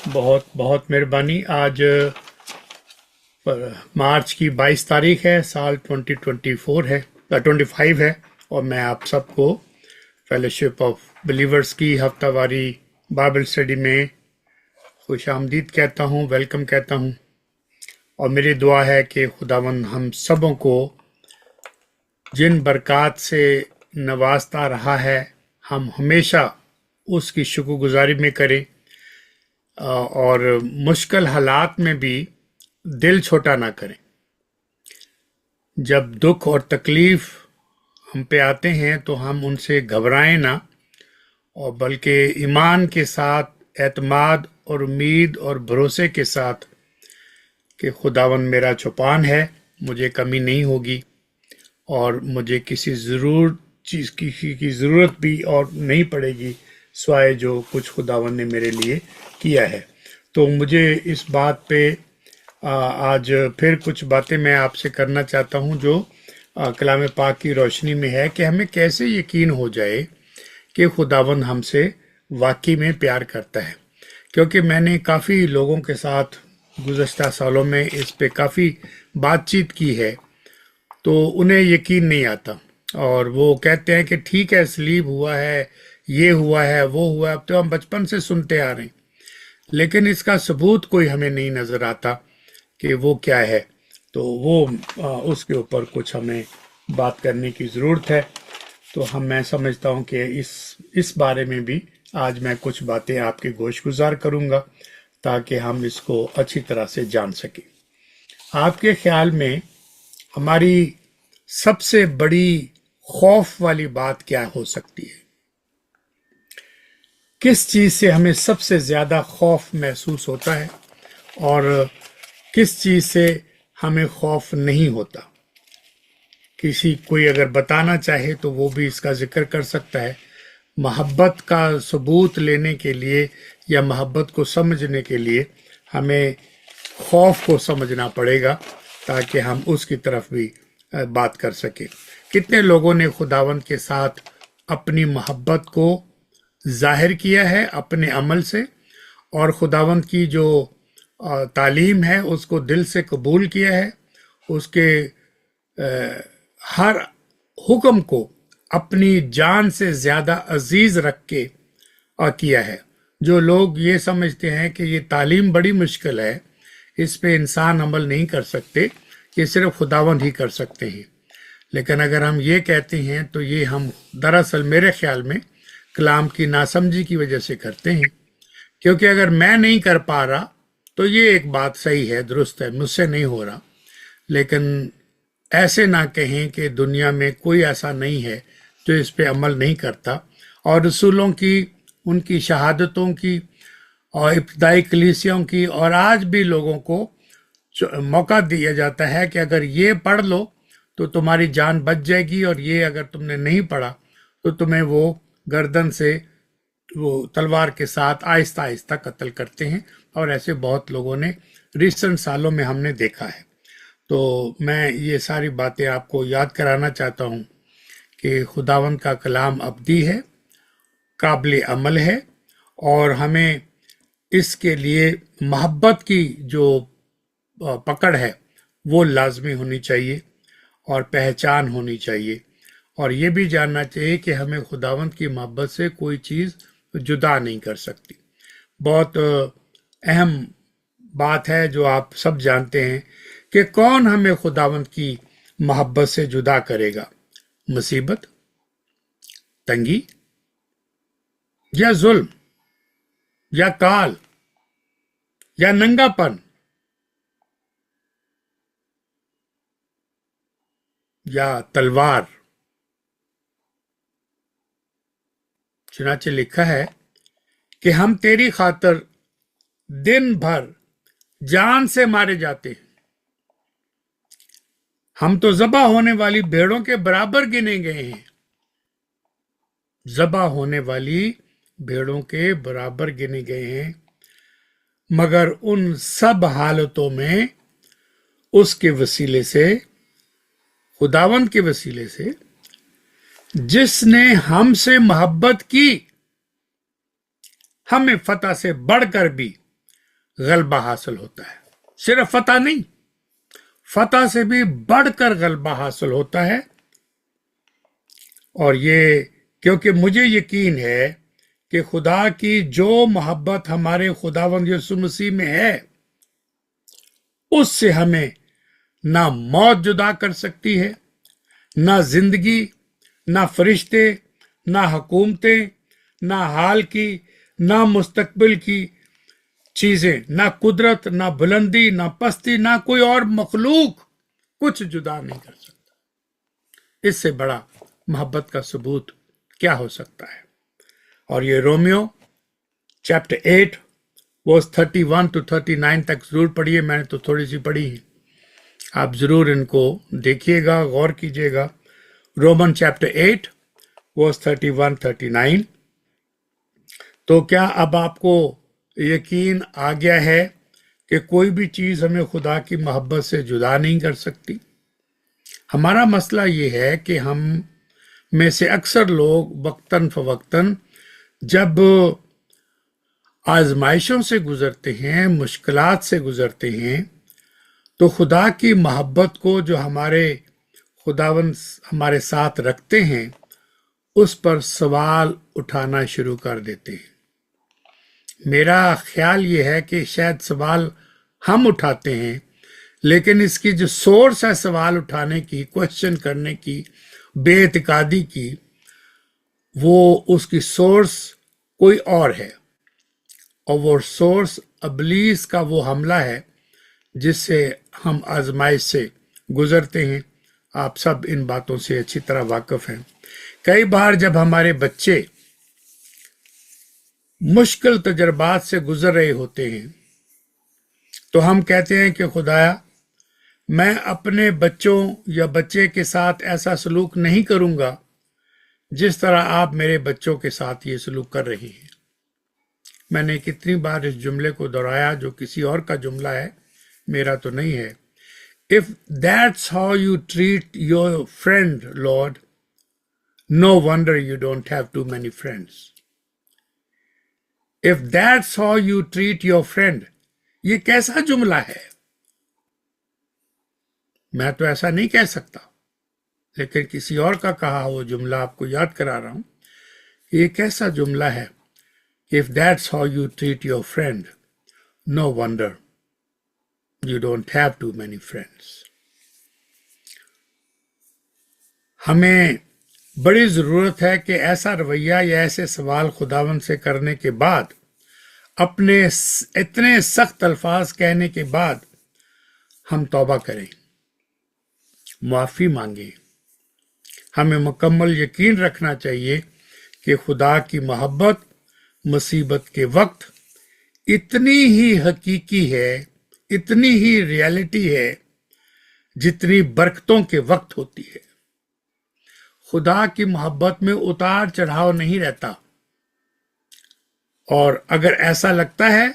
बहुत बहुत मेहरबानी। आज मार्च की 22 तारीख है, साल 2024 है, 25 है। और मैं आप सबको फेलोशिप ऑफ बिलीवर्स की हफ्तावारी बाइबल स्टडी में खुश आमदीद कहता हूँ, वेलकम कहता हूँ। और मेरी दुआ है कि खुदावन हम सबों को जिन बरक़ात से नवाजता रहा है, हम हमेशा उसकी शुक्रगुजारी में करें और मुश्किल हालात में भी दिल छोटा ना करें। जब दुख और तकलीफ हम पे आते हैं तो हम उनसे घबराएं ना, और बल्कि ईमान के साथ, एतमाद और उम्मीद और भरोसे के साथ कि खुदावन मेरा चौपान है, मुझे कमी नहीं होगी और मुझे किसी चीज़ की ज़रूरत भी और नहीं पड़ेगी स्वाय जो कुछ खुदावन ने मेरे लिए किया है। तो मुझे इस बात पे आज फिर कुछ बातें मैं आपसे करना चाहता हूं जो कलाम पाक की रोशनी में है कि हमें कैसे यकीन हो जाए कि खुदावन हमसे वाकई में प्यार करता है। क्योंकि मैंने काफ़ी लोगों के साथ गुज़श्ता सालों में इस पे काफ़ी बातचीत की है, तो उन्हें यकीन नहीं आता और वो कहते हैं कि ठीक है, सलीब हुआ है, ये हुआ है, वो हुआ है। अब तो हम बचपन से सुनते आ रहे हैं, लेकिन इसका सबूत कोई हमें नहीं नज़र आता कि वो क्या है। तो वो उसके ऊपर कुछ हमें बात करने की ज़रूरत है। तो मैं समझता हूँ कि इस बारे में भी आज मैं कुछ बातें आपके गोशगुजार करूँगा ताकि हम इसको अच्छी तरह से जान सकें। आपके ख्याल में हमारी सबसे बड़ी खौफ वाली बात क्या हो सकती है? किस चीज़ से हमें सबसे ज़्यादा खौफ महसूस होता है और किस चीज़ से हमें खौफ नहीं होता? कोई अगर बताना चाहे तो वो भी इसका जिक्र कर सकता है। मोहब्बत का सबूत लेने के लिए या मोहब्बत को समझने के लिए हमें खौफ को समझना पड़ेगा ताकि हम उसकी तरफ भी बात कर सकें। कितने लोगों ने खुदावंद के साथ अपनी मोहब्बत को जाहिर किया है अपने अमल से, और खुदावंद की जो तालीम है उसको दिल से कबूल किया है, उसके हर हुक्म को अपनी जान से ज़्यादा अजीज रख के किया है। जो लोग ये समझते हैं कि ये तालीम बड़ी मुश्किल है, इस पे इंसान अमल नहीं कर सकते, ये सिर्फ खुदावंद ही कर सकते हैं। लेकिन अगर हम ये कहते हैं तो ये हम दरअसल मेरे ख्याल में कलाम की नासमझी की वजह से करते हैं। क्योंकि अगर मैं नहीं कर पा रहा तो ये एक बात सही है, दुरुस्त है, मुझसे नहीं हो रहा, लेकिन ऐसे ना कहें कि दुनिया में कोई ऐसा नहीं है जो इस पे अमल नहीं करता। और रसूलों की, उनकी शहादतों की और इब्तदाई कलीसियों की, और आज भी लोगों को मौका दिया जाता है कि अगर ये पढ़ लो तो तुम्हारी जान बच जाएगी, और ये अगर तुमने नहीं पढ़ा तो तुम्हें वो गर्दन से वो तलवार के साथ आहिस्ता आहिस्ता कत्ल करते हैं। और ऐसे बहुत लोगों ने रिसेंट सालों में हमने देखा है। तो मैं ये सारी बातें आपको याद कराना चाहता हूँ कि खुदावंद का कलाम अब्दी है, काबिल अमल है, और हमें इसके लिए मोहब्बत की जो पकड़ है वो लाजमी होनी चाहिए और पहचान होनी चाहिए। और ये भी जानना चाहिए कि हमें खुदावंद की मोहब्बत से कोई चीज़ जुदा नहीं कर सकती। बहुत अहम बात है जो आप सब जानते हैं कि कौन हमें खुदावंद की मोहब्बत से जुदा करेगा? मुसीबत, तंगी, या जुल्म, या काल, या नंगापन, या तलवार? चुनाचे लिखा है कि हम तेरी खातर दिन भर जान से मारे जाते हैं, हम तो ज़बा होने वाली भेड़ों के बराबर गिने गए हैं। ज़बा होने वाली भेड़ों के बराबर गिने गए हैं, मगर उन सब हालतों में उसके वसीले से, खुदावंद के वसीले से, जिसने हमसे मोहब्बत की, हमें फतह से बढ़कर भी गलबा हासिल होता है। सिर्फ फतह नहीं, फतह से भी बढ़कर गलबा हासिल होता है। और ये क्योंकि मुझे यकीन है कि खुदा की जो मोहब्बत हमारे खुदावंद यीशु मसीह में है, उससे हमें ना मौत जुदा कर सकती है, ना जिंदगी, ना फरिश्ते, ना हुकूमतें, ना हाल की, ना मुस्तकबिल की चीजें, ना कुदरत, ना बुलंदी, ना पस्ती, ना कोई और मखलूक कुछ जुदा नहीं कर सकता। इससे बड़ा मोहब्बत का सबूत क्या हो सकता है। और ये रोमियो चैप्टर 8 वर्स 31 to 39 तक जरूर पढ़िए। मैंने तो थोड़ी सी पढ़ी है, आप जरूर इनको देखिएगा, गौर कीजिएगा। Roman chapter 8 verse 31-39। तो क्या अब आपको यकीन आ गया है कि कोई भी चीज हमें खुदा की मोहब्बत से जुदा नहीं कर सकती। हमारा मसला ये है कि हम में से अक्सर लोग वक्तन फवक्तन जब आजमाइशों से गुजरते हैं, मुश्किलात से गुजरते हैं, तो खुदा की मोहब्बत को जो हमारे खुदावन हमारे साथ रखते हैं, उस पर सवाल उठाना शुरू कर देते हैं। मेरा ख्याल ये है कि शायद सवाल हम उठाते हैं, लेकिन इसकी जो सोर्स है सवाल उठाने की, क्वेश्चन करने की, बेइतिकादी की, वो उसकी सोर्स कोई और है। और वो सोर्स इब्लीस का वो हमला है जिससे हम आजमाइश से गुजरते हैं। आप सब इन बातों से अच्छी तरह वाकिफ हैं। कई बार जब हमारे बच्चे मुश्किल तजर्बात से गुजर रहे होते हैं, तो हम कहते हैं कि खुदाया, मैं अपने बच्चों या बच्चे के साथ ऐसा सलूक नहीं करूंगा जिस तरह आप मेरे बच्चों के साथ ये सलूक कर रही हैं। मैंने कितनी बार इस जुमले को दोहराया, जो किसी और का जुमला है, मेरा तो नहीं है। If that's how you treat your friend lord, no wonder you don't have too many friends. If that's how you treat your friend, ये कैसा जुमला है। मैं तो ऐसा नहीं कह सकता, लेकिन किसी और का कहा वो जुमला आपको याद करा रहा हूं। ये कैसा जुमला है। If that's how you treat your friend, no wonder you don't have too many friends. हमें बड़ी जरूरत है कि ऐसा रवैया या ऐसे सवाल खुदावन से करने के बाद, अपने इतने सख्त अल्फाज कहने के बाद, हम तौबा करें, मुआफी मांगे। हमें मुकम्मल यकीन रखना चाहिए कि खुदा की मोहब्बत मुसीबत के वक्त इतनी ही हकीकी है, इतनी ही रियलिटी है, जितनी बरकतों के वक्त होती है। खुदा की मोहब्बत में उतार चढ़ाव नहीं रहता। और अगर ऐसा लगता है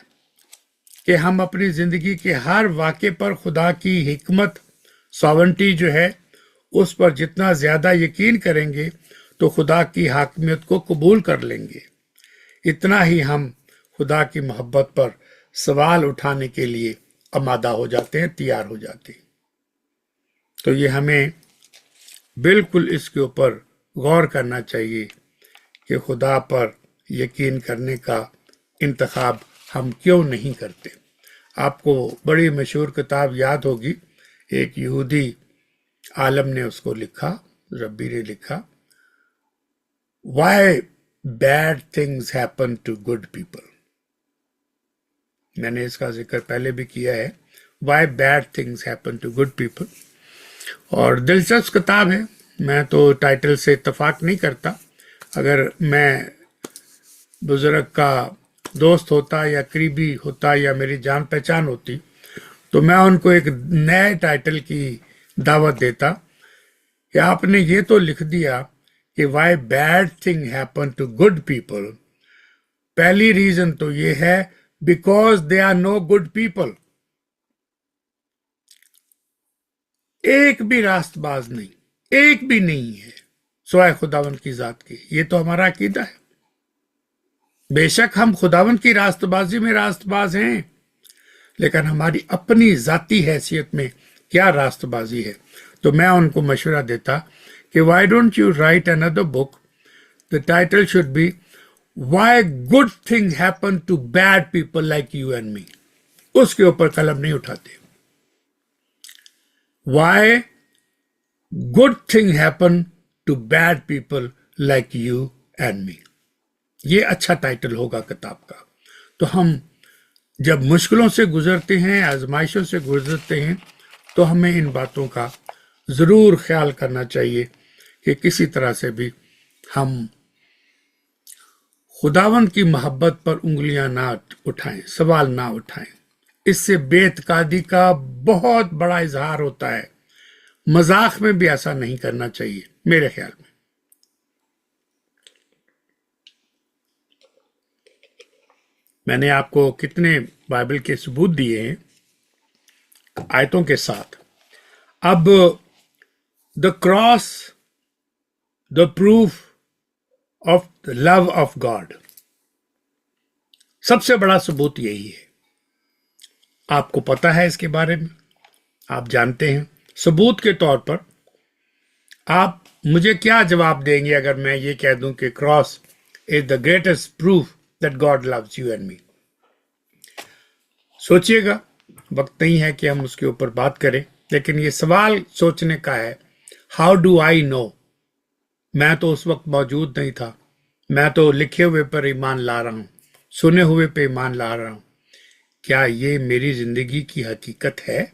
कि हम अपनी जिंदगी के हर वाक़े पर खुदा की हिकमत, सॉवरेंटी जो है, उस पर जितना ज्यादा यकीन करेंगे, तो खुदा की हाकमियत को कबूल कर लेंगे। इतना ही हम खुदा की मोहब्बत पर सवाल उठाने के लिए आमादा हो जाते हैं, तैयार हो जाते हैं। तो ये हमें बिल्कुल इसके ऊपर गौर करना चाहिए कि खुदा पर यकीन करने का इंतखाब हम क्यों नहीं करते। आपको बड़ी मशहूर किताब याद होगी, एक यहूदी आलम ने उसको लिखा, रब्बी ने लिखा, Why bad things happen to good people। मैंने इसका जिक्र पहले भी किया है, Why bad things happen to good people। और दिलचस्प किताब है। मैं तो टाइटल से इत्तेफाक नहीं करता। अगर मैं बुजुर्ग का दोस्त होता या करीबी होता या मेरी जान पहचान होती, तो मैं उनको एक नए टाइटल की दावत देता कि आपने ये तो लिख दिया कि why bad thing happen to good people. पहली रीजन तो ये है because they are no good people. एक भी रास्तबाज नहीं, एक भी नहीं है सिवाय खुदावन की जात की। ये तो हमारा अकीदा है। बेशक हम खुदावन की रास्तबाजी में रास्तबाज हैं, लेकिन हमारी अपनी ज़ाती हैसियत में क्या रास्तबाजी है। तो मैं उनको मशवरा देता कि why don't you write another book, the title should be why good thing happen to bad people like you and me. उसके ऊपर कलम नहीं उठाते। Why good thing happen to bad people like you and me, ये अच्छा title होगा किताब का। तो हम जब मुश्किलों से गुजरते हैं, आजमाइशों से गुजरते हैं, तो हमें इन बातों का ज़रूर ख्याल करना चाहिए कि किसी तरह से भी हम खुदावंद की मोहब्बत पर उंगलियां ना उठाएं, सवाल ना उठाएं। इससे बेतकादी का बहुत बड़ा इजहार होता है। मजाक में भी ऐसा नहीं करना चाहिए मेरे ख्याल में। मैंने आपको कितने बाइबल के सबूत दिए हैं आयतों के साथ। अब the cross, the proof of the love of God, सबसे बड़ा सबूत यही है। आपको पता है इसके बारे में, आप जानते हैं। सबूत के तौर पर आप मुझे क्या जवाब देंगे अगर मैं ये कह दूं कि cross is the greatest proof that God loves you and मी? सोचिएगा, वक्त नहीं है कि हम उसके ऊपर बात करें, लेकिन ये सवाल सोचने का है। How do I know? मैं तो उस वक्त मौजूद नहीं था। मैं तो लिखे हुए पर ईमान ला रहा हूं, सुने हुए पे ईमान ला रहा हूं। क्या ये मेरी जिंदगी की हकीकत है?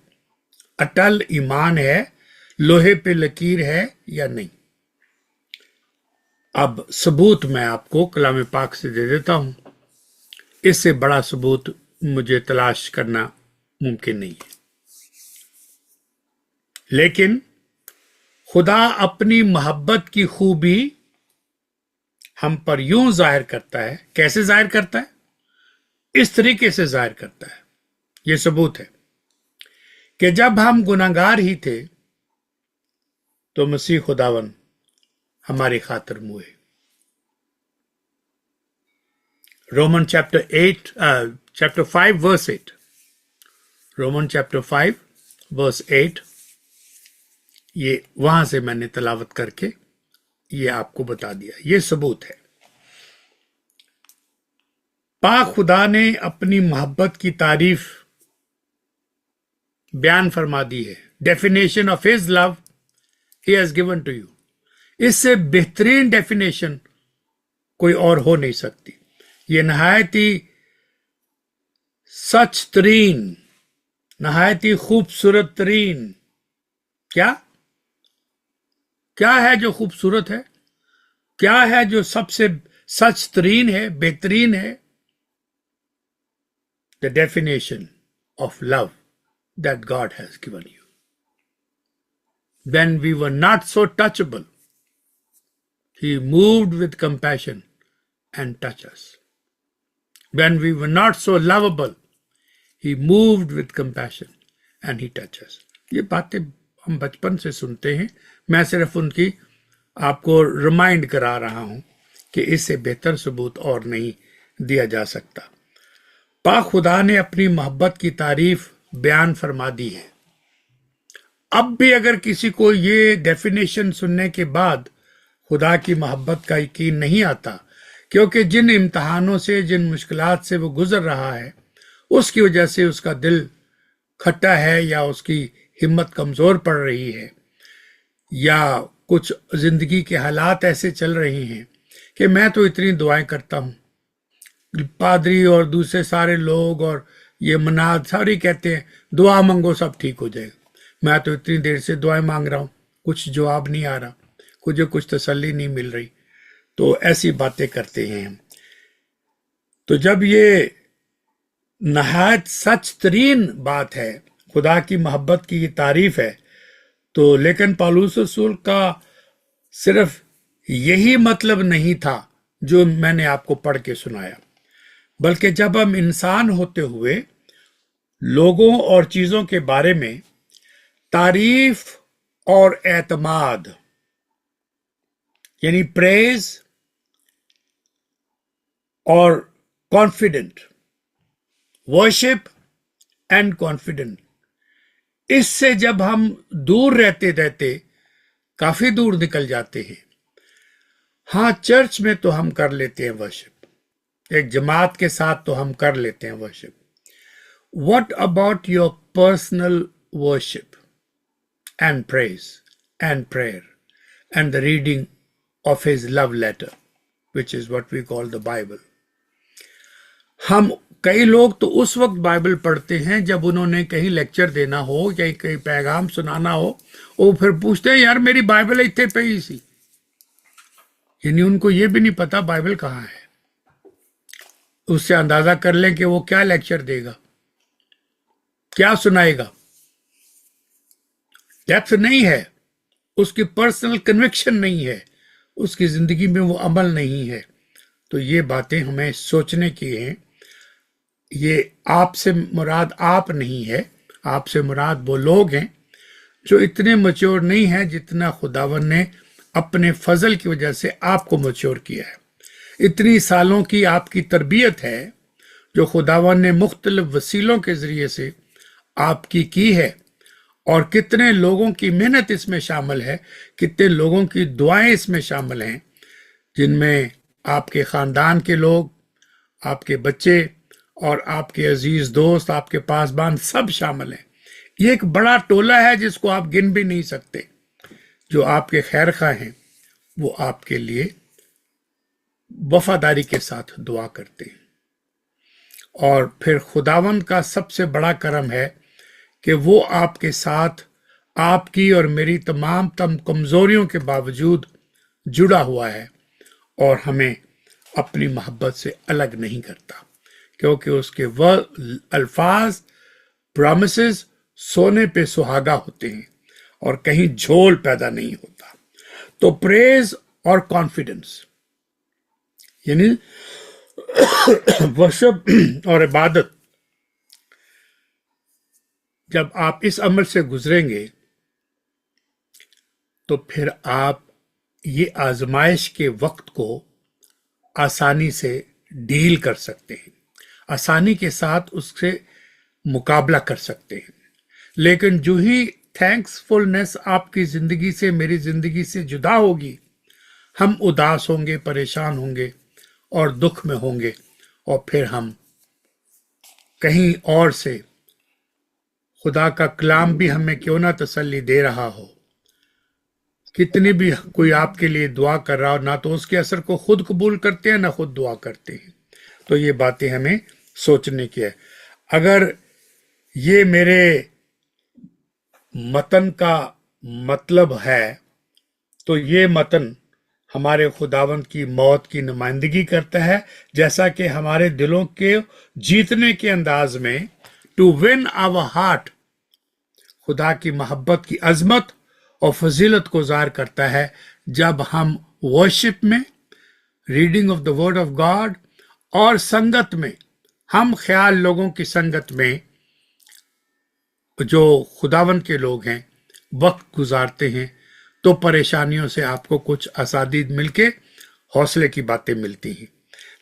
अटल ईमान है, लोहे पे लकीर है या नहीं? अब सबूत मैं आपको कलाम पाक से दे देता हूं। इससे बड़ा सबूत मुझे तलाश करना मुमकिन नहीं है। लेकिन खुदा अपनी मोहब्बत की खूबी हम पर यूं जाहिर करता है। कैसे जाहिर करता है? इस तरीके से जाहिर करता है। यह सबूत है कि जब हम गुनाहगार ही थे तो मसीह खुदावन हमारी खातिर मुए। Roman chapter 5 verse 8, Roman chapter 5 verse 8, ये वहां से मैंने तलावत करके ये आपको बता दिया। ये सबूत है। पाक खुदा ने अपनी मोहब्बत की तारीफ बयान फरमा दी है। Definition of his love he has given to you. इससे बेहतरीन डेफिनेशन कोई और हो नहीं सकती। ये नहायत ही सच तरीन, नहायत ही खूबसूरत तरीन, क्या क्या है जो खूबसूरत है? क्या है जो सबसे सच तरीन है, बेहतरीन है? The definition of love that God has given you. When we were not so touchable, He moved with compassion and touched us. When we were not so lovable, He moved with compassion and He touched us. ये बातें हम बचपन से सुनते हैं। मैं सिर्फ उनकी आपको रिमाइंड करा रहा हूं कि इससे बेहतर सबूत और नहीं दिया जा सकता। पाक खुदा ने अपनी मोहब्बत की तारीफ बयान फरमा दी है। अब भी अगर किसी को ये डेफिनेशन सुनने के बाद खुदा की मोहब्बत का यकीन नहीं आता, क्योंकि जिन इम्तहानों से, जिन मुश्किलात से वो गुजर रहा है, उसकी वजह से उसका दिल खट्टा है या उसकी हिम्मत कमजोर पड़ रही है, या कुछ जिंदगी के हालात ऐसे चल रहे हैं कि मैं तो इतनी दुआएं करता हूं, पादरी और दूसरे सारे लोग और ये मनाद सारे कहते हैं दुआ मांगो सब ठीक हो जाएगा। मैं तो इतनी देर से दुआएं मांग रहा हूं, कुछ जवाब नहीं आ रहा, कुछ तसल्ली नहीं मिल रही। तो ऐसी बातें करते हैं हम। तो जब ये नहायत सच तरीन बात है, खुदा की मोहब्बत की ये तारीफ है, तो लेकिन पौलुस रसूल का सिर्फ यही मतलब नहीं था जो मैंने आपको पढ़ के सुनाया, बल्कि जब हम इंसान होते हुए लोगों और चीजों के बारे में तारीफ और एतमाद यानी प्रेज और कॉन्फिडेंट, वर्शिप एंड कॉन्फिडेंट। इससे जब हम दूर रहते रहते काफी दूर निकल जाते हैं। हाँ, चर्च में तो हम कर लेते हैं वर्शिप, एक जमात के साथ तो हम कर लेते हैं worship. What about your personal worship and praise and prayer and the reading of his love letter which is what we call the Bible. हम कई लोग तो उस वक्त बाइबल पढ़ते हैं जब उन्होंने कहीं लेक्चर देना हो या कहीं पैगाम सुनाना हो, वो फिर पूछते हैं यार मेरी बाइबल इतने पे ही सी। यानी उनको ये भी नहीं पता बाइबल कहाँ है। उससे अंदाजा कर लें कि वो क्या लेक्चर देगा, क्या सुनाएगा। डेप्थ नहीं है, उसकी पर्सनल कन्विक्शन नहीं है, उसकी जिंदगी में वो अमल नहीं है। तो ये बातें हमें सोचने की हैं। ये आपसे मुराद आप नहीं है, आपसे मुराद वो लोग हैं जो इतने मैच्योर नहीं है जितना खुदावन ने अपने फजल की वजह से आपको मैच्योर किया है। इतनी सालों की आपकी तरबियत है जो खुदावन ने मुख्तलिफ वसीलों के जरिए से आपकी की है, और कितने लोगों की मेहनत इसमें शामिल है, कितने लोगों की दुआएं इसमें शामिल हैं, जिनमें आपके खानदान के लोग, आपके बच्चे और आपके अजीज दोस्त, आपके पासबान सब शामिल हैं। ये एक बड़ा टोला है जिसको आप गिन भी नहीं सकते। जो आपके खैर खा हैं वो आपके लिए वफादारी के साथ दुआ करते हैं। और फिर खुदावंद का सबसे बड़ा करम है कि वो आपके साथ आपकी और मेरी तमाम कमजोरियों के बावजूद जुड़ा हुआ है और हमें अपनी मोहब्बत से अलग नहीं करता, क्योंकि उसके वह अल्फाज, प्रॉमिसेस सोने पे सुहागा होते हैं और कहीं झोल पैदा नहीं होता। तो प्रेज और कॉन्फिडेंस यानी वर्शिप और इबादत, जब आप इस अमल से गुजरेंगे तो फिर आप ये आजमाइश के वक्त को आसानी से डील कर सकते हैं, आसानी के साथ उससे मुकाबला कर सकते हैं। लेकिन जो ही थैंक्सफुलनेस आपकी जिंदगी से, मेरी जिंदगी से जुदा होगी, हम उदास होंगे, परेशान होंगे और दुख में होंगे, और फिर हम कहीं और से खुदा का कलाम भी हमें क्यों ना तसल्ली दे रहा हो, कितनी भी कोई आपके लिए दुआ कर रहा हो, ना तो उसके असर को खुद कबूल करते हैं ना खुद दुआ करते हैं। तो ये बातें हमें सोचने की है। अगर ये मेरे मतन का मतलब है तो ये मतन हमारे खुदावंद की मौत की नुमाइंदगी करता है, जैसा कि हमारे दिलों के जीतने के अंदाज में टू विन आवर हार्ट खुदा की मोहब्बत की अजमत और फजीलत को ज़ाहिर करता है। जब हम वर्शिप में, reading of the word of God और संगत में, हम ख्याल लोगों की संगत में जो खुदावंद के लोग हैं वक्त गुजारते हैं, तो परेशानियों से आपको कुछ आसादीद मिलके हौसले की बातें मिलती हैं।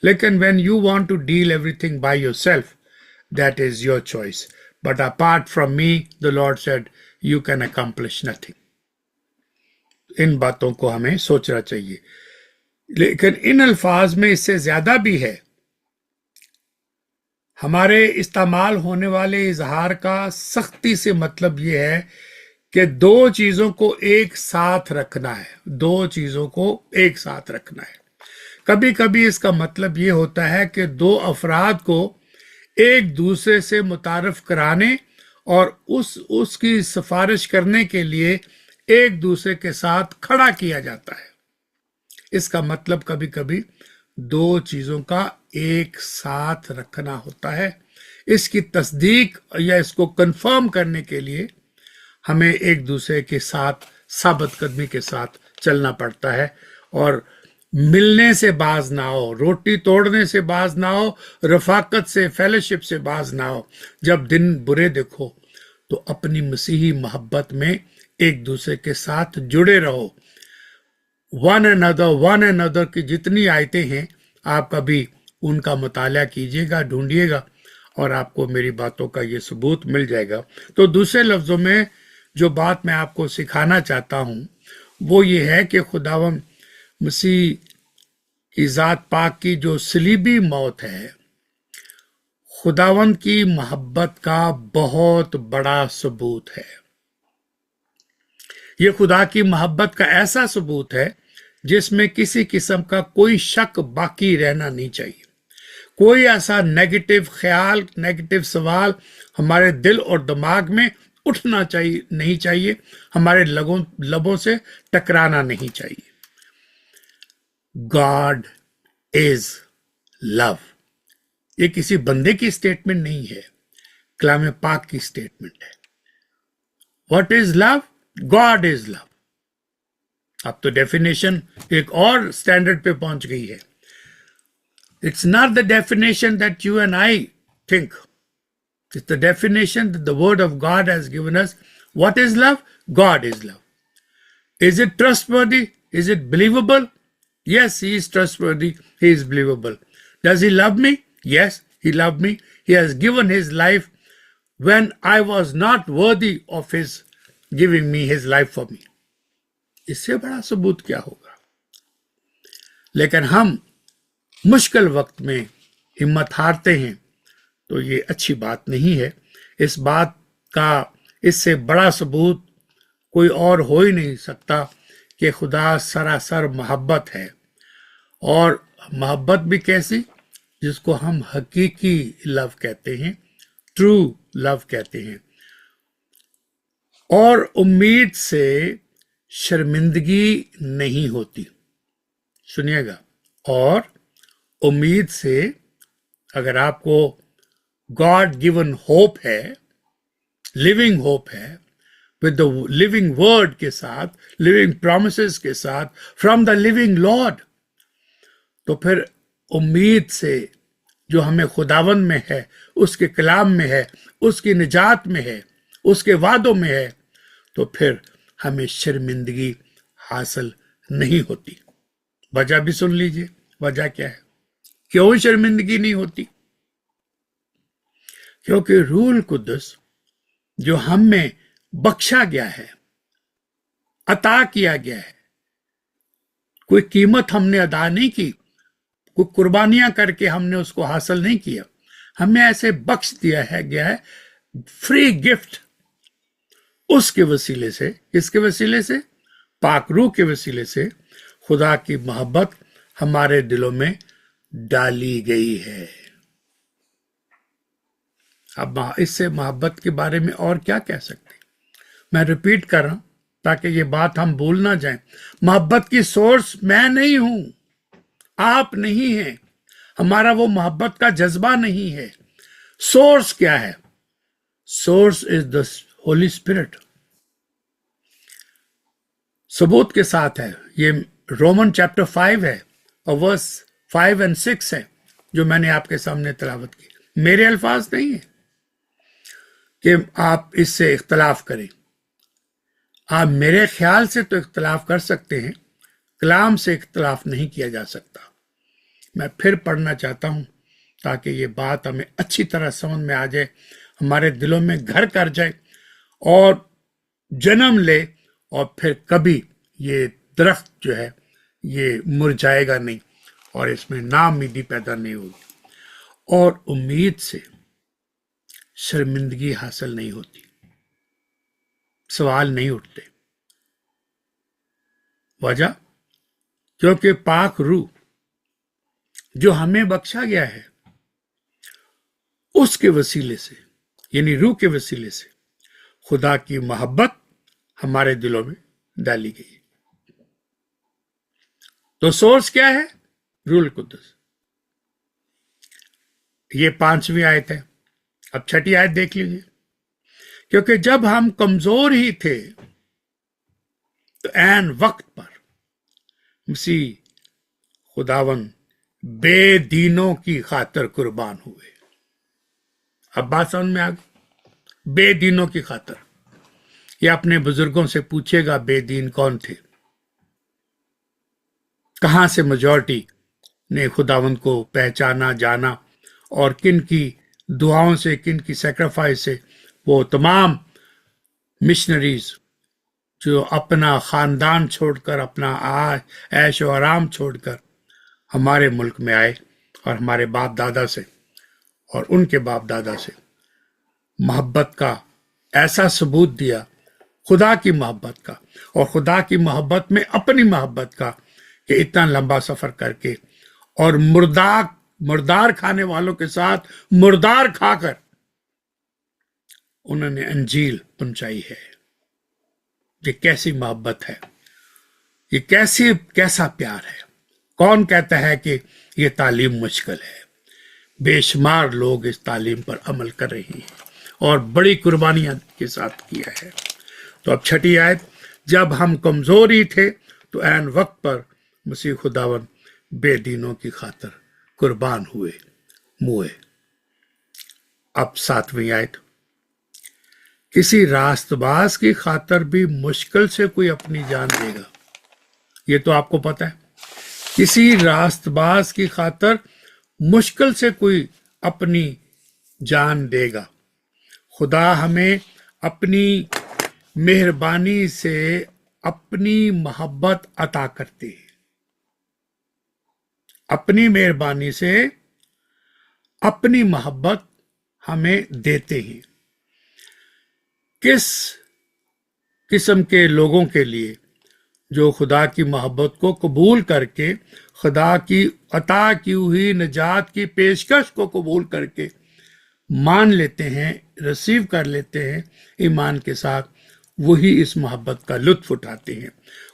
लेकिन when you want to deal everything by yourself, that is your choice, but apart from me the Lord said you can accomplish nothing. इन बातों को हमें सोचना चाहिए। लेकिन इन अल्फाज में इससे ज्यादा भी है। हमारे इस्तेमाल होने वाले इजहार का सख्ती से मतलब यह है कि दो चीजों को एक साथ रखना है, दो चीजों को एक साथ रखना है। कभी कभी इसका मतलब ये होता है कि दो अफराद को एक दूसरे से मुतारफ कराने और उसकी सिफारिश करने के लिए एक दूसरे के साथ खड़ा किया जाता है। इसका मतलब कभी कभी दो चीजों का एक साथ रखना होता है। इसकी तस्दीक या इसको कंफर्म करने के लिए हमें एक दूसरे के साथ साबित कदमी के साथ चलना पड़ता है, और मिलने से बाज ना हो, रोटी तोड़ने से बाज ना हो, रफाकत से, फेलोशिप से बाज ना हो। जब दिन बुरे देखो तो अपनी मसीही मोहब्बत में एक दूसरे के साथ जुड़े रहो। वन अनदर की जितनी आयतें हैं आप कभी उनका मुताला कीजिएगा, ढूंढिएगा, और आपको मेरी बातों का ये सबूत मिल जाएगा। तो दूसरे लफ्जों में जो बात मैं आपको सिखाना चाहता हूं वो ये है कि खुदावंद मसीह की ज़ात पाक की जो सलीबी मौत है खुदावंद की मोहब्बत का बहुत बड़ा सबूत है। ये खुदा की मोहब्बत का ऐसा सबूत है जिसमें किसी किस्म का कोई शक बाकी रहना नहीं चाहिए। कोई ऐसा नेगेटिव ख्याल, नेगेटिव सवाल हमारे दिल और दिमाग में उठना चाहिए नहीं चाहिए, हमारे लबों से टकराना नहीं चाहिए। God is love. ये किसी बंदे की स्टेटमेंट नहीं है, कलाम पाक की स्टेटमेंट है। What is love? God is love. अब तो डेफिनेशन एक और स्टैंडर्ड पे पहुंच गई है। It's not the definition that you and I think. It's the definition that the Word of God has given us. What is love? God is love. Is it trustworthy? Is it believable? Yes, He is trustworthy. He is believable. Does He love me? Yes, He loved me. He has given His life when I was not worthy of His giving me His life for me. इससे बड़ा सबूत क्या होगा? लेकिन हम मुश्किल वक्त में हिम्मत हारते हैं तो ये अच्छी बात नहीं है। इस बात का इससे बड़ा सबूत कोई और हो ही नहीं सकता कि खुदा सरासर मोहब्बत है। और मोहब्बत भी कैसी? जिसको हम हकीकी लव कहते हैं, ट्रू लव कहते हैं। और उम्मीद से शर्मिंदगी नहीं होती। सुनिएगा, और उम्मीद से अगर आपको गॉड गिवन होप है, लिविंग होप है, विद द लिविंग वर्ड के साथ, लिविंग प्रॉमिसेस के साथ, फ्रॉम द लिविंग लॉर्ड, तो फिर उम्मीद से जो हमें खुदावन में है, उसके कलाम में है, उसकी निजात में है, उसके वादों में है, तो फिर हमें शर्मिंदगी हासिल नहीं होती। वजह भी सुन लीजिए, वजह क्या है, क्यों शर्मिंदगी नहीं होती? क्योंकि रूह कुद्दुस जो हम में बख्शा गया है, अता किया गया है, कोई कीमत हमने अदा नहीं की, कोई कुर्बानियां करके हमने उसको हासिल नहीं किया, हमें ऐसे बख्श दिया है गया है, फ्री गिफ्ट। उसके वसीले से, किसके वसीले से? पाक रूह के वसीले से खुदा की मोहब्बत हमारे दिलों में डाली गई है। अब इससे मोहब्बत के बारे में और क्या कह सकते? मैं रिपीट कर रहा हूं ताकि ये बात हम भूल ना जाएं। मोहब्बत की सोर्स मैं नहीं हूं, आप नहीं हैं, हमारा वो मोहब्बत का जज्बा नहीं है। सोर्स क्या है? Source is the Holi spirit. सबूत के साथ है, ये रोमन चैप्टर 5 है और वर्स 5 और 6 है जो मैंने आपके सामने तिलावत की। मेरे अल्फाज नहीं है कि आप इससे इख्तलाफ करें। आप मेरे ख्याल से तो इख्तलाफ कर सकते हैं, कलाम से इख्तलाफ नहीं किया जा सकता। मैं फिर पढ़ना चाहता हूं ताकि ये बात हमें अच्छी तरह समझ में आ जाए, हमारे दिलों में घर कर जाए और जन्म ले, और फिर कभी ये दरख्त जो है ये मुरझाएगा नहीं और इसमें नाउम्मीदी पैदा नहीं होगी और उम्मीद से शर्मिंदगी हासिल नहीं होती, सवाल नहीं उठते। वजह? क्योंकि पाक रूह जो हमें बख्शा गया है उसके वसीले से, यानी रूह के वसीले से खुदा की मोहब्बत हमारे दिलों में डाली गई। तो सोर्स क्या है? रूह कुद्दुस। ये 5वीं आयत है। अब 6ठी आयत देख लीजिए। क्योंकि जब हम कमजोर ही थे तो ऐन वक्त पर मसीह खुदावन बेदीनों की खातिर कुर्बान हुए। अब बात समझ में आ गई? बेदीनों की खातिर। ये अपने बुजुर्गों से पूछेगा बेदीन कौन थे, कहां से मेजॉरिटी ने खुदावंद को पहचाना, जाना, और किन की दुआओं से, किन की सेक्रीफाइस से वो तमाम मिशनरीज जो अपना खानदान छोड़कर, अपना ऐश और आराम छोड़कर हमारे मुल्क में आए और हमारे बाप दादा से और उनके बाप दादा से मोहब्बत का ऐसा सबूत दिया, खुदा की मोहब्बत का, और खुदा की मोहब्बत में अपनी मोहब्बत का, कि इतना लंबा सफर करके और मुर्दार खाने वालों के साथ मुर्दार खाकर उन्होंने अंजील पहुंचाई है। ये कैसी मोहब्बत है, ये कैसा प्यार है। कौन कहता है कि ये तालीम मुश्किल है? बेशुमार लोग इस तालीम पर अमल कर रहे हैं और बड़ी कुर्बानियां के साथ किया है। तो अब छठी आयत, जब हम कमजोर ही थे तो ऐन वक्त पर मसीह खुदावन बेदीनों की खातर कुर्बान मुए। अब 7वीं आयत, किसी रास्तबाज की खातर भी मुश्किल से कोई अपनी जान देगा। ये तो आपको पता है, किसी रास्तबाज की खातर मुश्किल से कोई अपनी जान देगा। खुदा हमें अपनी मेहरबानी से अपनी मोहब्बत अता करते हैं, अपनी मेहरबानी से अपनी मोहब्बत हमें देते हैं। किस किस्म के लोगों के लिए? जो खुदा की मोहब्बत को कबूल करके, खुदा की अता की हुई निजात की पेशकश को कबूल करके मान लेते हैं, रिसीव कर लेते हैं ईमान के साथ, वही इस मोहब्बत का लुत्फ उठाते हैं।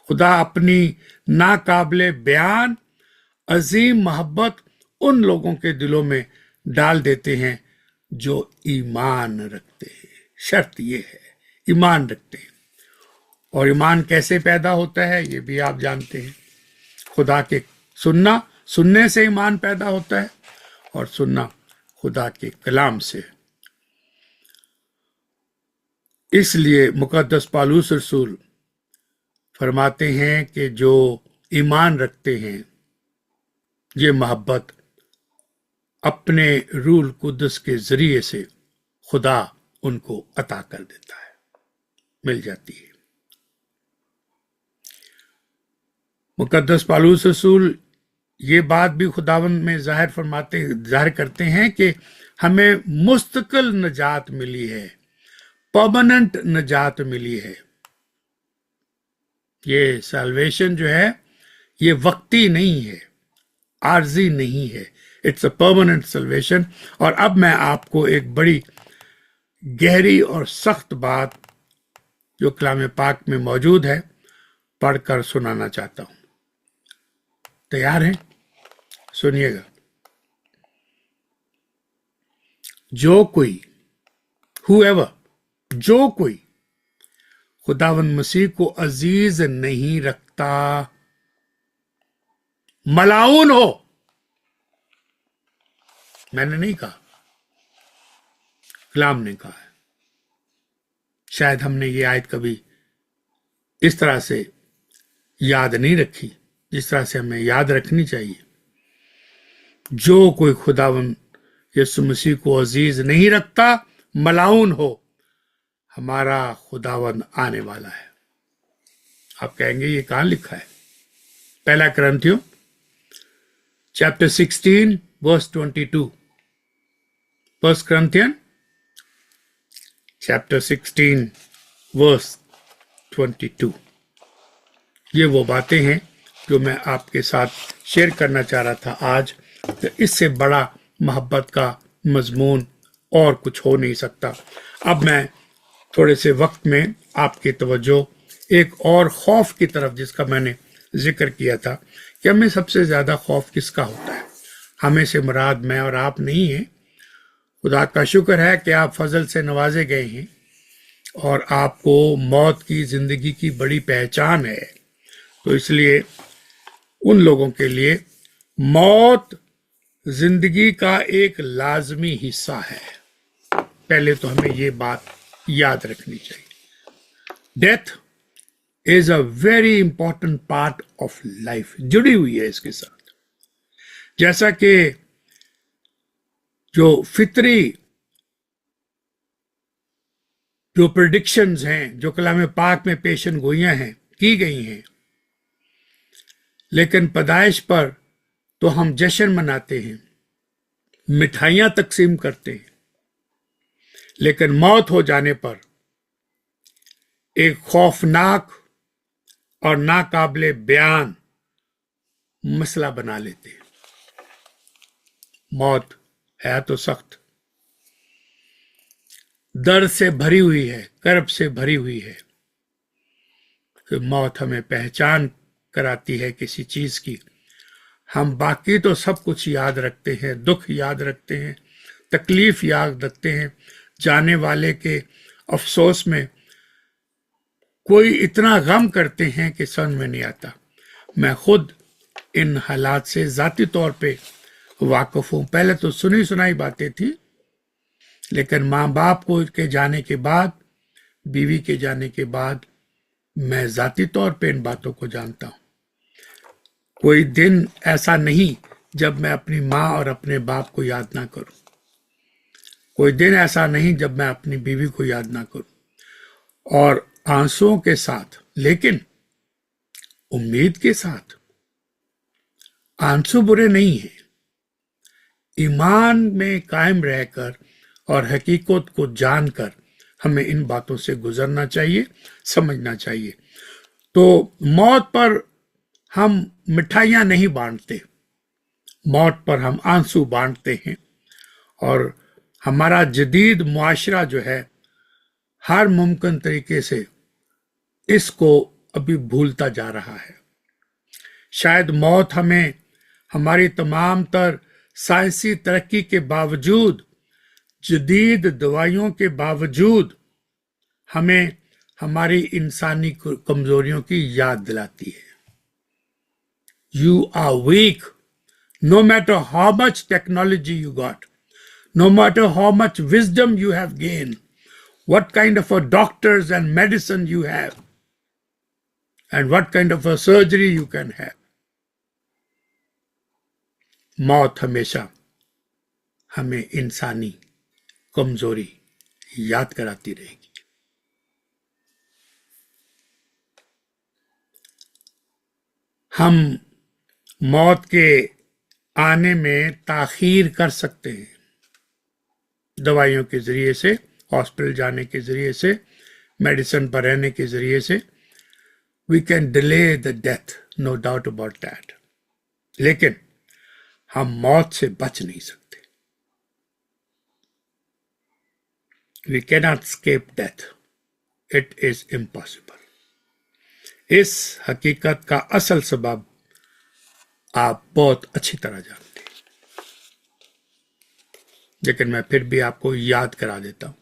खुदा अपनी नाकाबिले बयान अजीम मोहब्बत उन लोगों के दिलों में डाल देते हैं जो ईमान रखते हैं। शर्त ये है, ईमान रखते हैं। और ईमान कैसे पैदा होता है ये भी आप जानते हैं। खुदा के सुनने से ईमान पैदा होता है, और सुनना खुदा के कलाम से। इसलिए मुकद्दस पौलुस रसूल फरमाते हैं कि जो ईमान रखते हैं, ये मोहब्बत अपने रूह कुद्दस के जरिए से खुदा उनको अता कर देता है, मिल जाती है। मुकद्दस पौलुस रसूल ये बात भी खुदावंद में जाहिर करते हैं कि हमें मुस्तकिल नजात मिली है, परमानेंट नजात मिली है। ये सैल्वेशन जो है ये वक्ती नहीं है, आर्जी नहीं है, इट्स अ परमानेंट सैल्वेशन। और अब मैं आपको एक बड़ी गहरी और सख्त बात जो कलाम पाक में मौजूद है पढ़कर सुनाना चाहता हूं। तैयार हैं? सुनिएगा। जो कोई खुदावंद मसीह को अजीज नहीं रखता मलाउन हो। मैंने नहीं कहा, कलाम ने कहा है। शायद हमने ये आयत कभी इस तरह से याद नहीं रखी जिस तरह से हमें याद रखनी चाहिए। जो कोई खुदावंद यीशु मसीह को अजीज नहीं रखता मलाउन हो। हमारा खुदावंद आने वाला है। आप कहेंगे ये कहां लिखा है? पहला कुरिन्थियों chapter 16 verse 22। First Corinthian chapter 16 verse 22। ये वो बातें हैं जो मैं आपके साथ शेयर करना चाह रहा था आज। तो इससे बड़ा मोहब्बत का मजमून और कुछ हो नहीं सकता। अब मैं थोड़े से वक्त में आपकी तवज्जो एक और खौफ की तरफ, जिसका मैंने जिक्र किया था कि हमें सबसे ज्यादा खौफ किसका होता है। हमें से मुराद मैं और आप नहीं है। खुदा का शुक्र है कि आप फजल से नवाजे गए हैं और आपको मौत की जिंदगी की बड़ी पहचान है। तो इसलिए उन लोगों के लिए मौत जिंदगी का एक लाजमी हिस्सा है। पहले तो हमें ये बात याद रखनी चाहिए। Death is a very important part of life, जुड़ी हुई है इसके साथ। जैसा कि जो फितरी जो प्रेडिक्शंस हैं, जो कलाम पाक में पेशन गोइयां हैं, की गई हैं, लेकिन पैदाइश पर तो हम जश्न मनाते हैं, मिठाइयां तकसीम करते हैं, लेकिन मौत हो जाने पर एक खौफनाक और नाकाबिले बयान मसला बना लेते हैं। मौत है तो सख्त, दर्द से भरी हुई है, कर्ब से भरी हुई है। तो मौत हमें पहचान कराती है किसी चीज की। हम बाकी तो सब कुछ याद रखते हैं, दुख याद रखते हैं, तकलीफ याद रखते हैं, जाने वाले के अफसोस में कोई इतना गम करते हैं कि समझ में नहीं आता। मैं खुद इन हालात से जाती तौर पे वाकिफ हूं। पहले तो सुनी सुनाई बातें थी, लेकिन माँ बाप को के जाने के बाद, बीवी के जाने के बाद मैं जाती तौर पे इन बातों को जानता हूं। कोई दिन ऐसा नहीं जब मैं अपनी माँ और अपने बाप को याद ना करूं। कोई दिन ऐसा नहीं जब मैं अपनी बीवी को याद ना करूं। और आंसुओं के साथ, लेकिन उम्मीद के साथ। आंसू बुरे नहीं है। ईमान में कायम रहकर और हकीकत को जानकर हमें इन बातों से गुजरना चाहिए, समझना चाहिए। तो मौत पर हम मिठाइयां नहीं बांटते, मौत पर हम आंसू बांटते हैं। और हमारा जदीद मुआशरा जो है हर मुमकिन तरीके से इसको अभी भूलता जा रहा है। शायद मौत हमें हमारी तमाम तर साइंसी तरक्की के बावजूद, जदीद दवाइयों के बावजूद हमें हमारी इंसानी कमजोरियों की याद दिलाती है। You are weak, no matter how much technology you got, no matter how much wisdom you have gained, what kind of a doctors and medicine you have, and what kind of a surgery you can have. मौत हमेशा हमें इंसानी कमजोरी याद कराती रहेगी। हम मौत के आने में ताखीर कर सकते हैं, दवाइयों के जरिए से, हॉस्पिटल जाने के जरिए से, मेडिसिन पर रहने के जरिए से। We can delay the death, no doubt about that. लेकिन हम मौत से बच नहीं सकते। We can not escape death, it is impossible. इस हकीकत का असल सबब आप बहुत अच्छी तरह जानते हैं, लेकिन मैं फिर भी आपको याद करा देता हूं,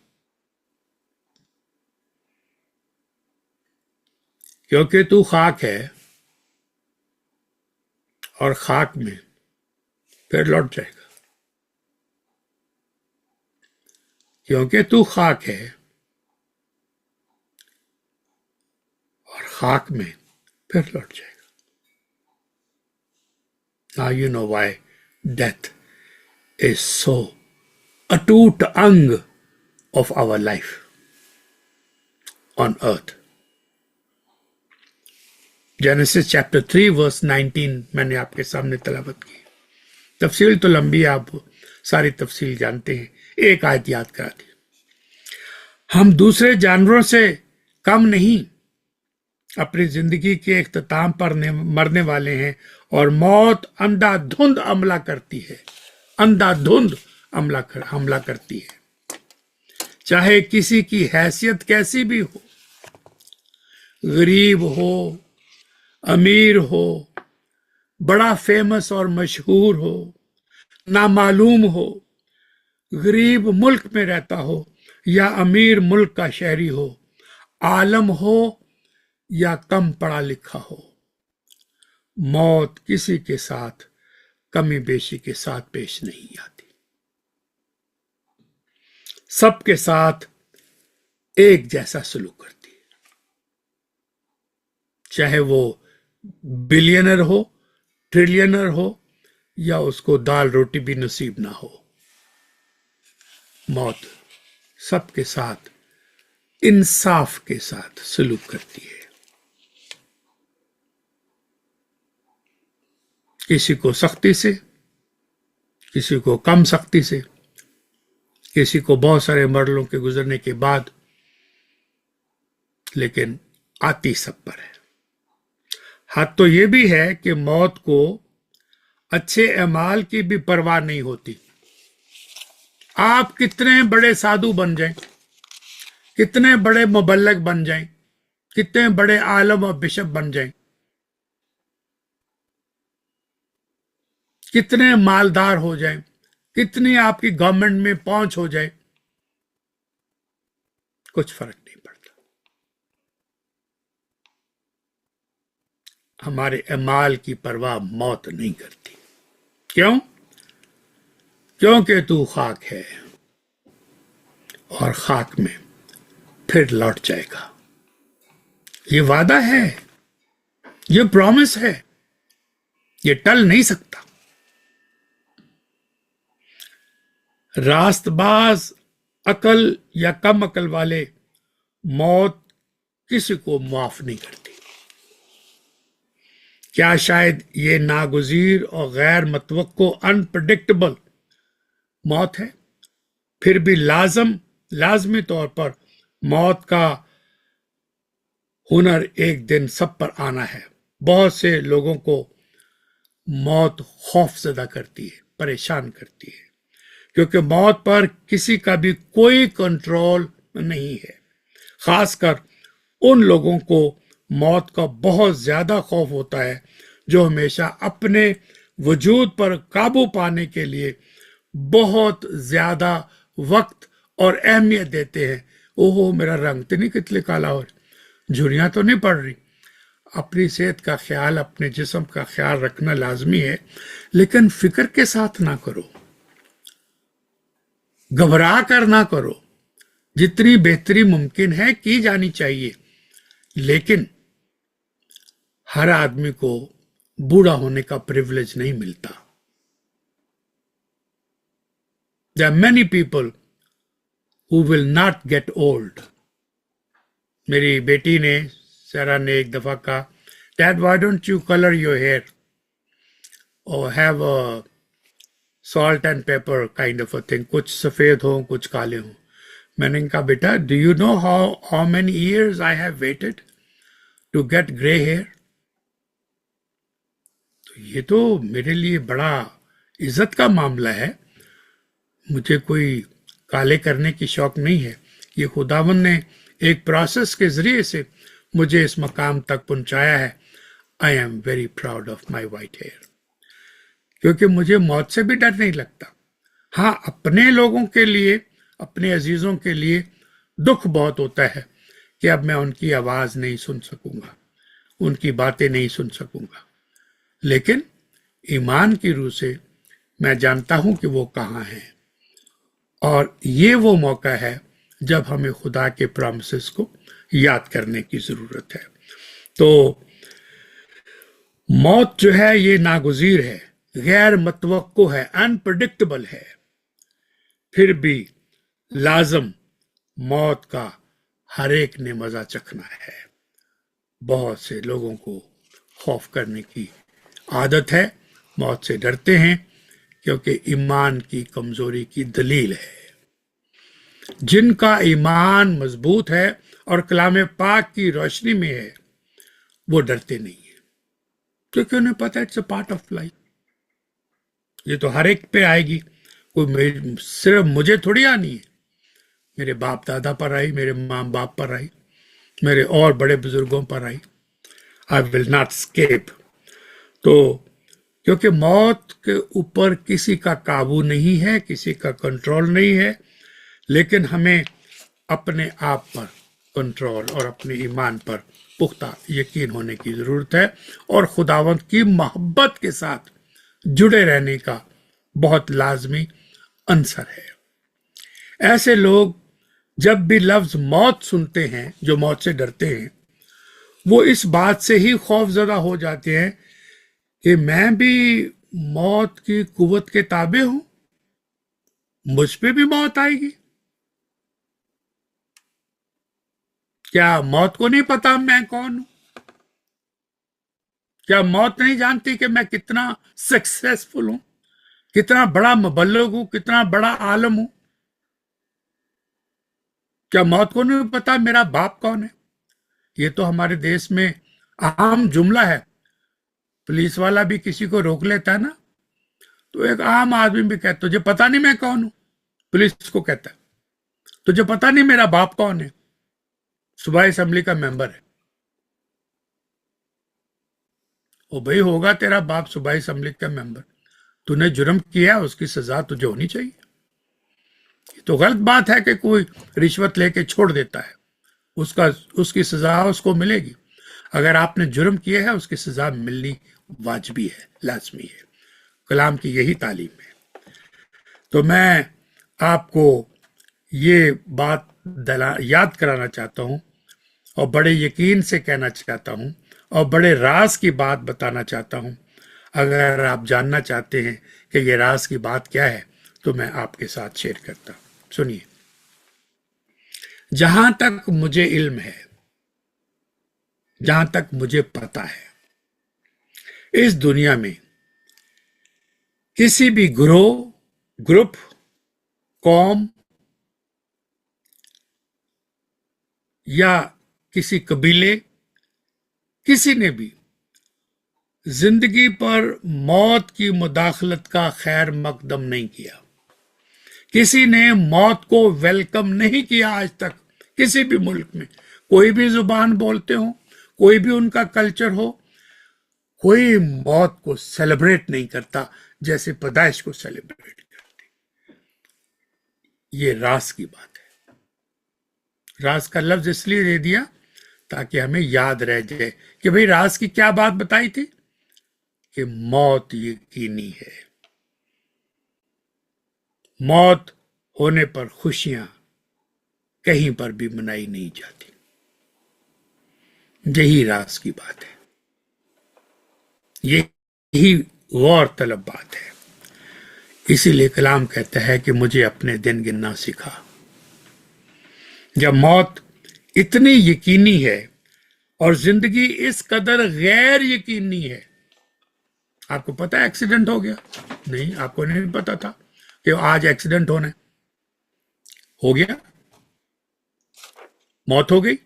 क्योंकि तू खाक है और खाक में फिर लौट जाएगा। क्योंकि तू खाक है और खाक में फिर लौट जाएगा। Now you know why death is so अटूट अंग of our life on earth. Genesis chapter 3 verse 19 मैंने आपके सामने तलावत की। तफसील तो लंबी, आप सारी तफसील जानते हैं, एक आयत याद करा दी। हम दूसरे जानवरों से कम नहीं अपनी जिंदगी के इख्तिताम पर मरने वाले हैं, और मौत अंधाधुंध हमला करती है, अंधाधुंध हमला करती है। चाहे किसी की हैसियत कैसी भी हो, गरीब हो, अमीर हो, बड़ा फेमस और मशहूर हो, नामालूम हो, गरीब मुल्क में रहता हो या अमीर मुल्क का शहरी हो, आलम हो या कम पढ़ा लिखा हो, मौत किसी के साथ कमी बेशी के साथ पेश नहीं आती। सबके साथ एक जैसा सलूक करती है, चाहे वो बिलियनर हो, ट्रिलियनर हो, या उसको दाल रोटी भी नसीब ना हो। मौत सबके साथ इंसाफ के साथ सलूक करती है। किसी को सख्ती से, किसी को कम सख्ती से, किसी को बहुत सारे मरलों के गुजरने के बाद, लेकिन आती सब पर है। हाथ तो ये भी है कि मौत को अच्छे अमाल की भी परवाह नहीं होती। आप कितने बड़े साधु बन जाएं, कितने बड़े मुबल्लिग बन जाएं, कितने बड़े आलम और बिशप बन जाएं, कितने मालदार हो जाएं, कितनी आपकी गवर्नमेंट में पहुंच हो जाए, कुछ फर्क नहीं पड़ता। हमारे अमाल की परवाह मौत नहीं करती। क्यों? क्योंकि तू खाक है और खाक में फिर लौट जाएगा। ये वादा है, ये प्रॉमिस है, ये टल नहीं सकता। रास्तबाज अकल या कम अकल वाले मौत किसी को माफ नहीं करती। क्या शायद ये नागुजीर और गैर मतवक्को अनप्रेडिक्टेबल मौत है? फिर भी लाजमी तौर पर मौत का हुनर एक दिन सब पर आना है। बहुत से लोगों को मौत खौफजदा करती है, परेशान करती है, क्योंकि मौत पर किसी का भी कोई कंट्रोल नहीं है। खासकर उन लोगों को मौत का बहुत ज्यादा खौफ होता है जो हमेशा अपने वजूद पर काबू पाने के लिए बहुत ज्यादा वक्त और अहमियत देते हैं। ओहो, मेरा रंग तो नहीं कितने काला हो रहा, झुर्रियां तो नहीं पड़ रही। अपनी सेहत का ख्याल, अपने जिस्म का ख्याल रखना लाजमी है, लेकिन फिक्र के साथ ना करो, घबरा कर ना करो। जितनी बेहतरी मुमकिन है की जानी चाहिए, लेकिन हर आदमी को बूढ़ा होने का प्रिविलेज नहीं मिलता। There are many people who will not get old. मेरी बेटी ने, सारा ने एक दफा कहा, Dad, why don't you color your hair or have a salt and pepper kind of a thing, कुछ सफेद हो कुछ काले हो। मैंने कहा, बेटा, do you know how many years I have waited to get gray hair? तो ये तो मेरे लिए बड़ा इज्जत का मामला है। मुझे कोई काले करने की शौक नहीं है। ये खुदावंद ने एक प्रोसेस के जरिए से मुझे इस मकाम तक पहुंचाया है। I am very proud of my white hair, क्योंकि मुझे मौत से भी डर नहीं लगता। हाँ, अपने लोगों के लिए, अपने अजीजों के लिए दुख बहुत होता है कि अब मैं उनकी आवाज नहीं सुन सकूंगा, उनकी बातें नहीं सुन सकूंगा, लेकिन ईमान की रूह से मैं जानता हूं कि वो कहाँ हैं। और ये वो मौका है जब हमें खुदा के प्रॉमिसेस को याद करने की जरूरत है। तो मौत जो है ये नागुजीर है, गैर मतवक्को है, अनप्रेडिक्टेबल है। फिर भी लाजम मौत का हर एक ने मजा चखना है। बहुत से लोगों को खौफ करने की आदत है, मौत से डरते हैं, क्योंकि ईमान की कमजोरी की दलील है। जिनका ईमान मजबूत है और कलाम पाक की रोशनी में है, वो डरते नहीं है, क्योंकि उन्हें पता है it's a part of life. ये तो हर एक पे आएगी, कोई सिर्फ मुझे थोड़ी आनी है। मेरे बाप दादा पर आई, मेरे माँ बाप पर आई, मेरे और बड़े बुजुर्गों पर आई। I will not escape. तो क्योंकि मौत के ऊपर किसी का काबू नहीं है, किसी का कंट्रोल नहीं है, लेकिन हमें अपने आप पर कंट्रोल और अपने ईमान पर पुख्ता यकीन होने की जरूरत है, और खुदावंद की मोहब्बत के साथ जुड़े रहने का बहुत लाजमी अंसर है। ऐसे लोग जब भी लफ्ज मौत सुनते हैं, जो मौत से डरते हैं, वो इस बात से ही खौफजदा हो जाते हैं कि मैं भी मौत की कुव्वत के ताबे हूं, मुझ पे भी मौत आएगी। क्या मौत को नहीं पता मैं कौन हूं? क्या मौत नहीं जानती कि मैं कितना सक्सेसफुल हूं, कितना बड़ा मुबल्लिग हूं, कितना बड़ा आलम हूं? क्या मौत को नहीं पता मेरा बाप कौन है? ये तो हमारे देश में आम जुमला है। पुलिस वाला भी किसी को रोक लेता है ना, तो एक आम आदमी भी कहता तुझे पता नहीं मैं कौन हूं? पुलिस को कहता है तुझे पता नहीं मेरा बाप कौन है? सूबाई असेंबली का मेंबर है। ओ भाई, होगा तेरा बाप सूबाई असेंबली का मेंबर, तूने जुर्म किया, उसकी सजा तुझे होनी चाहिए। ये तो गलत बात है कि कोई रिश्वत लेके छोड़ देता है, उसका उसकी सजा उसको मिलेगी। अगर आपने जुर्म किया है, उसकी सजा मिलनी वाजिबी है, लाजमी है। कलाम की यही तालीम है। तो मैं आपको ये बात याद कराना चाहता हूं, और बड़े यकीन से कहना चाहता हूं, और बड़े राज की बात बताना चाहता हूं। अगर आप जानना चाहते हैं कि ये राज की बात क्या है, तो मैं आपके साथ शेयर करता हूं। सुनिए। जहां तक मुझे इल्म है, जहां तक मुझे पता है, इस दुनिया में किसी भी ग्रुप, कौम या किसी कबीले, किसी ने भी जिंदगी पर मौत की मुदाखलत का खैर मकदम नहीं किया। किसी ने मौत को वेलकम नहीं किया आज तक, किसी भी मुल्क में। कोई भी जुबान बोलते हो, कोई भी उनका कल्चर हो, कोई मौत को सेलिब्रेट नहीं करता जैसे पैदाइश को सेलिब्रेट करते। ये राज की बात है। राज का लफ्ज इसलिए दे दिया ताकि हमें याद रह जाए कि भाई राज की क्या बात बताई थी, कि मौत यकीनी है। मौत होने पर खुशियां कहीं पर भी मनाई नहीं जाती। यही राज की बात है, यही गौर तलब बात है। इसीलिए कलाम कहता है कि मुझे अपने दिन गिनना सिखा। जब मौत इतनी यकीनी है और जिंदगी इस कदर गैर यकीनी है। आपको पता है एक्सीडेंट हो गया? नहीं, आपको नहीं पता था कि आज एक्सीडेंट होना है। हो गया, मौत हो गई।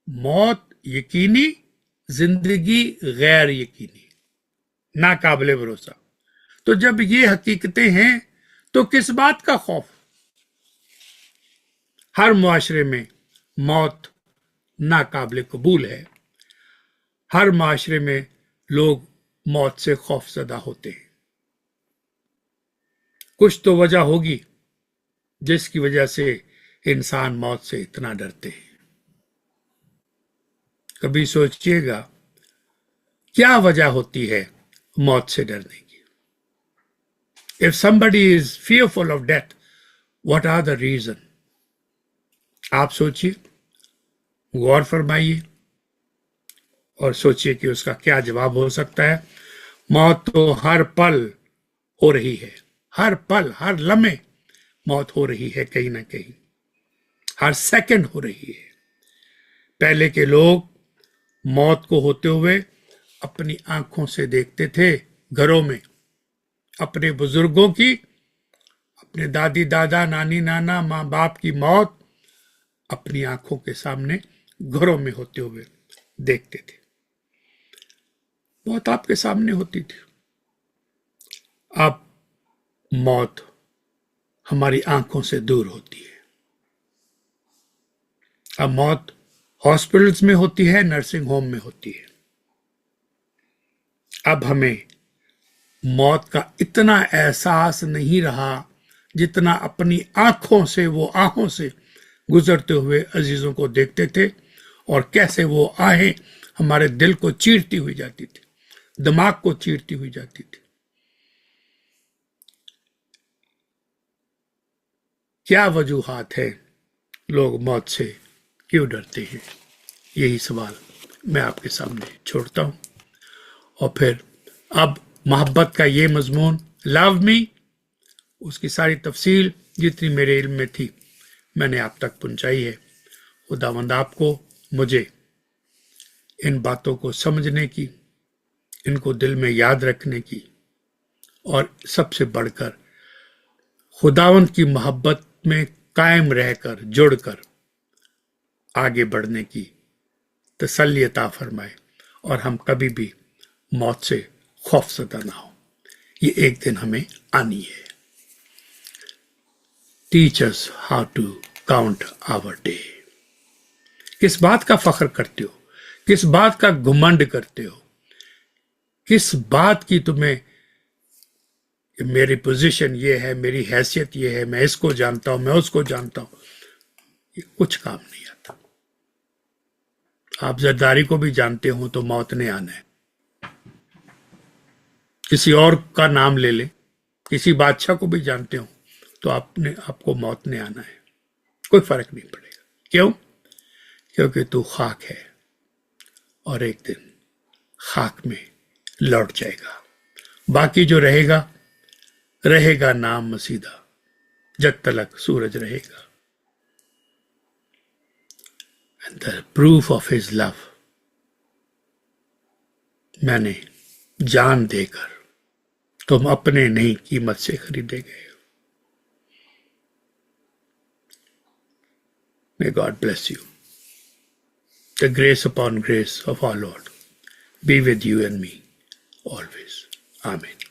मौत यकीनी, जिंदगी गैर यकीनी, नाकाबिले भरोसा। तो जब ये हकीकतें हैं तो किस बात का खौफ? हर मुआशरे में मौत नाकाबिले कबूल है। हर मुआशरे में लोग मौत से खौफजदा होते हैं। कुछ तो वजह होगी जिसकी वजह से इंसान मौत से इतना डरते हैं। कभी सोचिएगा क्या वजह होती है मौत से डरने की? If somebody is fearful of death, what are the reason? आप सोचिए, गौर फरमाइए और सोचिए कि उसका क्या जवाब हो सकता है। मौत तो हर पल हो रही है, हर पल, हर लम्हे मौत हो रही है, कहीं ना कहीं हर सेकंड हो रही है। पहले के लोग मौत को होते हुए अपनी आंखों से देखते थे। घरों में अपने बुजुर्गों की, अपने दादी दादा, नानी नाना, माँ बाप की मौत अपनी आंखों के सामने घरों में होते हुए देखते थे। मौत आपके सामने होती थी। अब मौत हमारी आंखों से दूर होती है। अब मौत हॉस्पिटल्स में होती है, नर्सिंग होम में होती है। अब हमें मौत का इतना एहसास नहीं रहा जितना अपनी आंखों से, वो आंखों से गुजरते हुए अजीजों को देखते थे, और कैसे वो आहें हमारे दिल को चीरती हुई जाती थी, दिमाग को चीरती हुई जाती थी। क्या वजूहात है लोग मौत से क्यों डरते हैं? यही सवाल मैं आपके सामने छोड़ता हूं। और फिर अब मोहब्बत का ये मजमून, लव मी, उसकी सारी तफसील जितनी मेरे इल्म में थी मैंने आप तक पहुंचाई है। खुदावंद आपको मुझे इन बातों को समझने की, इनको दिल में याद रखने की और सबसे बढ़कर खुदावंद की मोहब्बत में कायम रहकर जुड़कर आगे बढ़ने की तसल्ली अता फरमाए और हम कभी भी मौत से खौफज़दा ना हो। ये एक दिन हमें आनी है। Teach us how to count our day. किस बात का फख्र करते हो, किस बात का घुमंड करते हो, किस बात की तुम्हें मेरी पोजीशन ये है, मेरी हैसियत ये है, मैं इसको जानता हूं, मैं उसको जानता हूं, ये कुछ काम नहीं आता। आप जरदारी को भी जानते हो तो मौत ने आना है। किसी और का नाम ले ले, किसी बादशाह को भी जानते हो तो आपको मौत ने आना है, कोई फर्क नहीं पड़ेगा। क्यों? क्योंकि तू खाक है और एक दिन खाक में लौट जाएगा। बाकी जो रहेगा रहेगा नाम मसीदा जब तलक सूरज रहेगा। And the proof of his love, मैंने जान देकर, तुम अपने नहीं कीमत से खरीदे गए हो। May God bless you. The grace upon grace of our Lord be with you and me always. Amen.